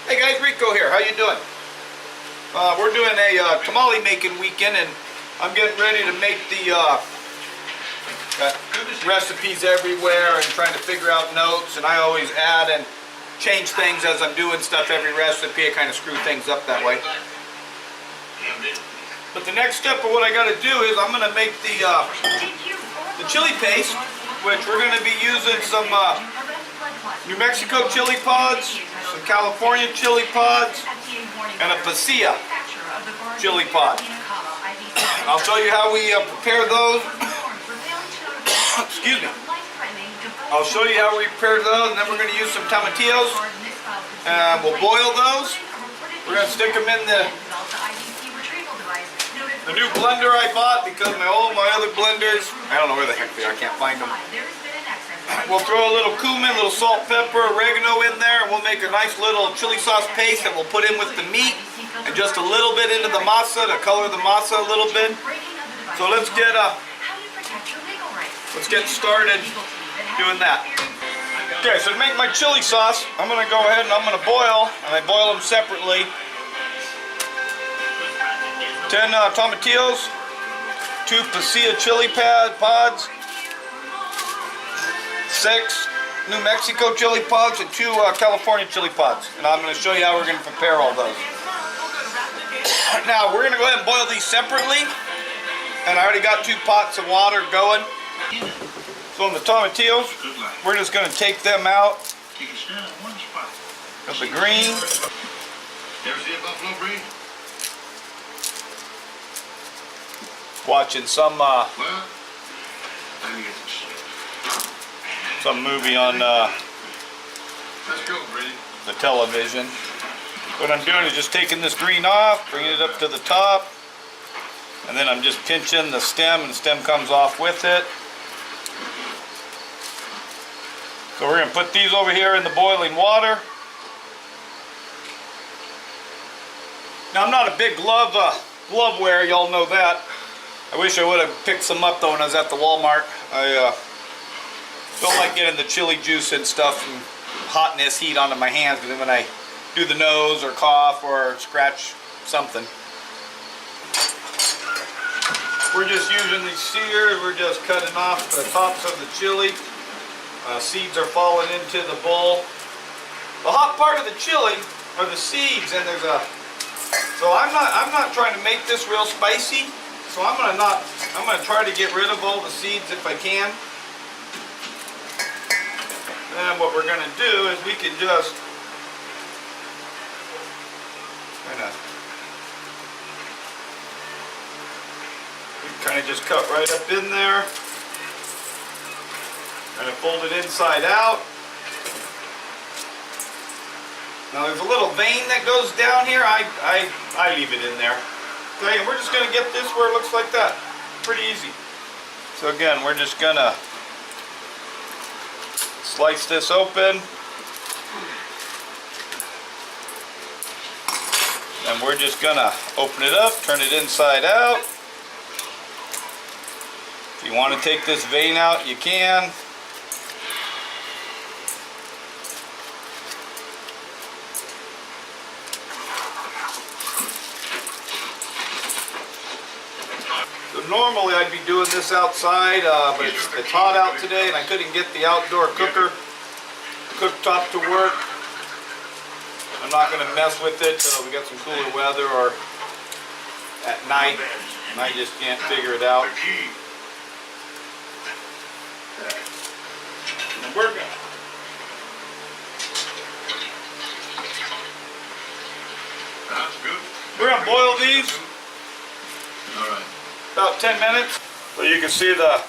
Hey guys, Rico here. How you doing? We're doing a tamale making weekend, and I'm getting ready to make the recipes everywhere and trying to figure out notes. And I always add and change things as I'm doing stuff every recipe. I kind of screw things up that way. But the next step of what I got to do is I'm going to make the chili paste, which we're going to be using some New Mexico chili pods, some California chili pods, and a pasilla chili pod. I'll show you how we prepare those. Excuse me. I'll show you how we prepare those, and then we're going to use some tomatillos, and we'll boil those. We're going to stick them in the new blender I bought because all my other blenders, I don't know where the heck they are, I can't find them. We'll throw a little cumin, a little salt, pepper, oregano in there, and we'll make a nice little chili sauce paste that we'll put in with the meat and just a little bit into the masa to color the masa a little bit. So let's get started doing that. Okay, so to make my chili sauce, I'm going to go ahead and I'm going to boil, and I boil them separately. 10 tomatillos, 2 pasilla chili pods, 6 New Mexico chili pods, and 2 California chili pods. And I'm going to show you how we're going to prepare all those. Now, we're going to go ahead and boil these separately. And I already got 2 pots of water going. So on the tomatillos, we're just going to take them out of the green. Watching some movie on the television. What I'm doing is just taking this green off, bringing it up to the top, and then I'm just pinching the stem, and the stem comes off with it. So we're going to put these over here in the boiling water. Now I'm not a big glove wearer, y'all know that. I wish I would have picked some up though when I was at the Walmart. I don't like getting the chili juice and stuff and hotness, heat onto my hands, because then when I do the nose or cough or scratch something. We're just using these shears, we're just cutting off the tops of the chili. Seeds are falling into the bowl. The hot part of the chili are the seeds, and there's a. So I'm not trying to make this real spicy. So I'm gonna try to get rid of all the seeds if I can. Then what we're gonna do is we can just kind of just cut right up in there. And fold it inside out. Now there's a little vein that goes down here. I leave it in there. Okay, and we're just gonna get this where it looks like that. Pretty easy. So again, we're just gonna slice this open. And we're just gonna open it up, turn it inside out. If you want to take this vein out, you can. Normally I'd be doing this outside, but it's hot out today and I couldn't get the outdoor cooktop to work. I'm not going to mess with it till we got some cooler weather or at night, and I just can't figure it out. And we're going to boil these. All right. About 10 minutes. So you can see the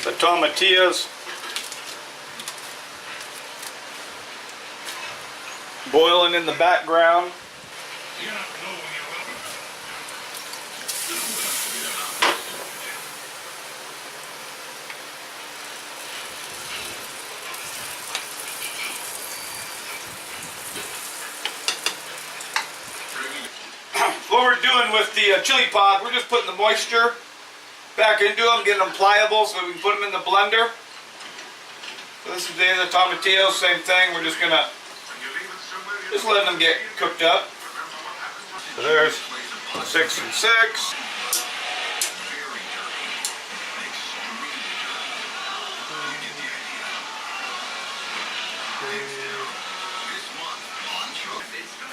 tomatillos boiling in the background. What we're doing with the chili pod, we're just putting the moisture back into them, getting them pliable so we can put them in the blender. So this is the tomatillos, same thing. We're just gonna Just letting them get cooked up. So there's 6 and 6.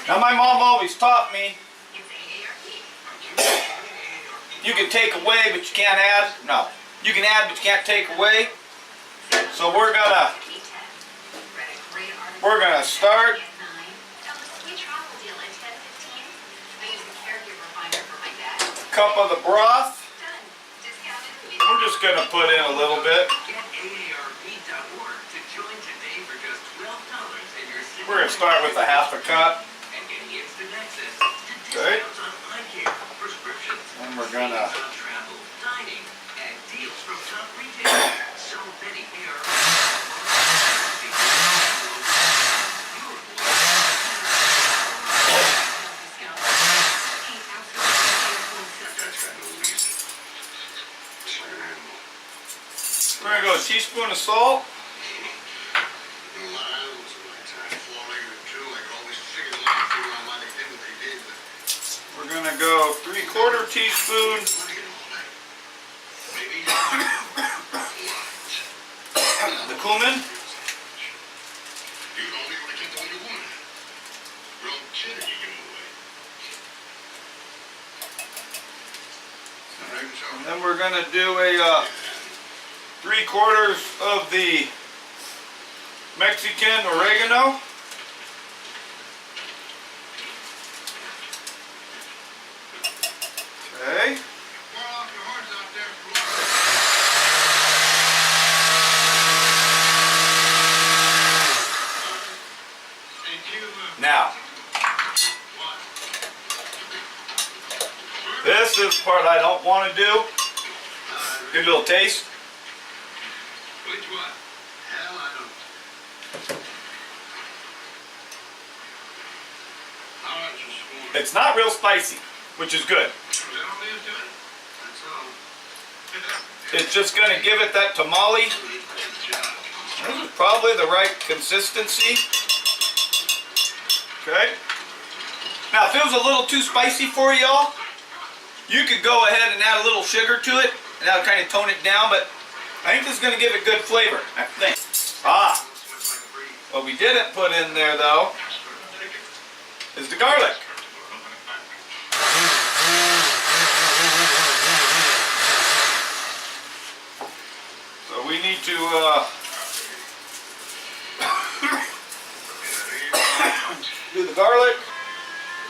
Now my mom always taught me, you can take away but you can't add. No, you can add but you can't take away. So we're gonna start. Cup of the broth. We're just gonna put in a little bit. We're gonna start with a half a cup. Okay. And we're gonna go a teaspoon of salt. We're gonna go 3/4 teaspoon the cumin. And then we're gonna do a 3/4 of the Mexican oregano. Okay. Now, this is the part I don't want to do. Give it a little taste. Which one? Hell, I don't. It's not real spicy, which is good. It's just going to give it that tamale. This is probably the right consistency. Okay. Now, if it was a little too spicy for y'all, you could go ahead and add a little sugar to it, and that'll kind of tone it down, but I think this is going to give it good flavor, I think. What we didn't put in there, though, is the garlic. So we need to do the garlic.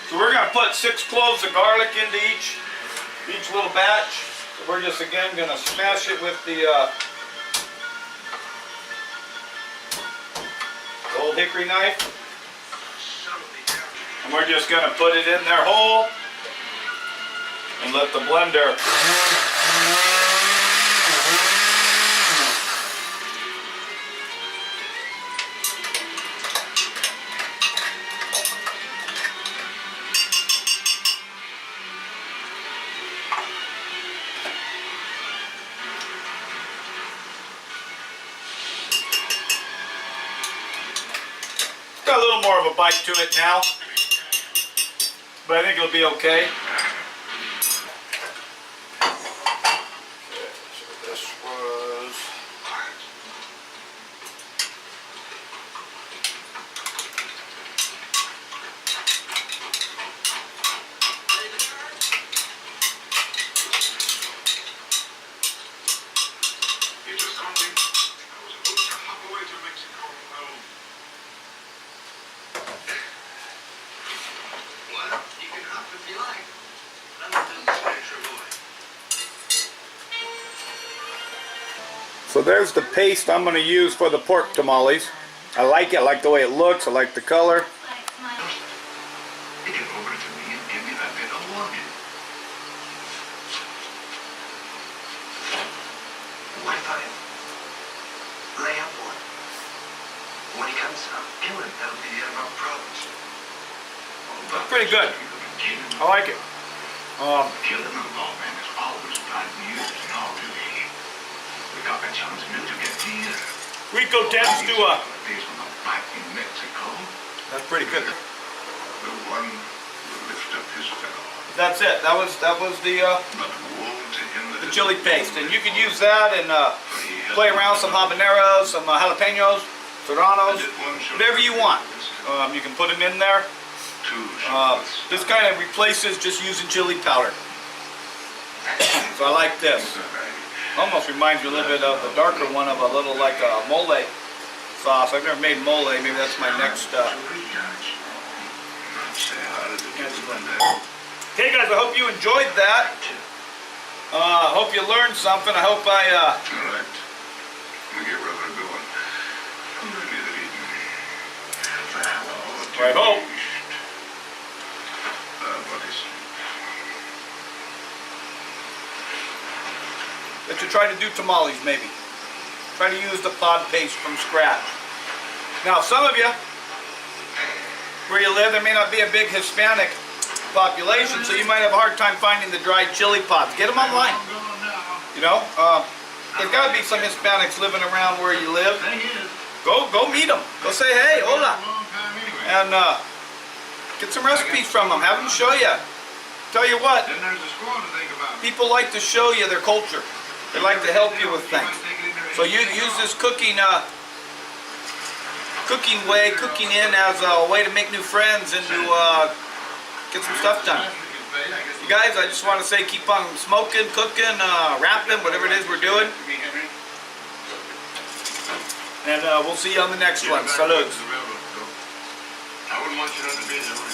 So we're going to put 6 cloves of garlic into each little batch. So we're just again going to smash it with the old hickory knife. And we're just going to put it in there whole and let the blender got a little more of a bite to it now, but I think it'll be okay. So this was So there's the paste I'm going to use for the pork tamales. I like it. I like the way it looks. I like the color. Pretty good. I like it. Rico tends to that's pretty good. The one will lift up his fellow. That's it. That was the But woe to him that is chili paste, and you could use that and play around some habaneros, some jalapenos, serranos, whatever you want. You can put them in there. This kind of replaces just using chili powder. So I like this. Almost reminds me a little bit of the darker one of a little like a mole sauce. I've never made mole. Maybe that's my next. Okay, guys. I hope you enjoyed that. I hope you learned something. I hope I. All right. Let me get rubber going. I'm ready to eat. I hope. Buddies. That you try to do tamales, maybe. Try to use the pod paste from scratch. Now, some of you, where you live, there may not be a big Hispanic population, so you might have a hard time finding the dried chili pods. Get them online. You know, there's got to be some Hispanics living around where you live. Go meet them. Go say, hey, hola. And get some recipes from them. Have them show you. Tell you what, people like to show you their culture. They like to help you with things. So you use this cooking in as a way to make new friends and to get some stuff done. You guys, I just want to say keep on smoking, cooking, rapping, whatever it is we're doing. And we'll see you on the next one. Salud. I wouldn't want you to be there.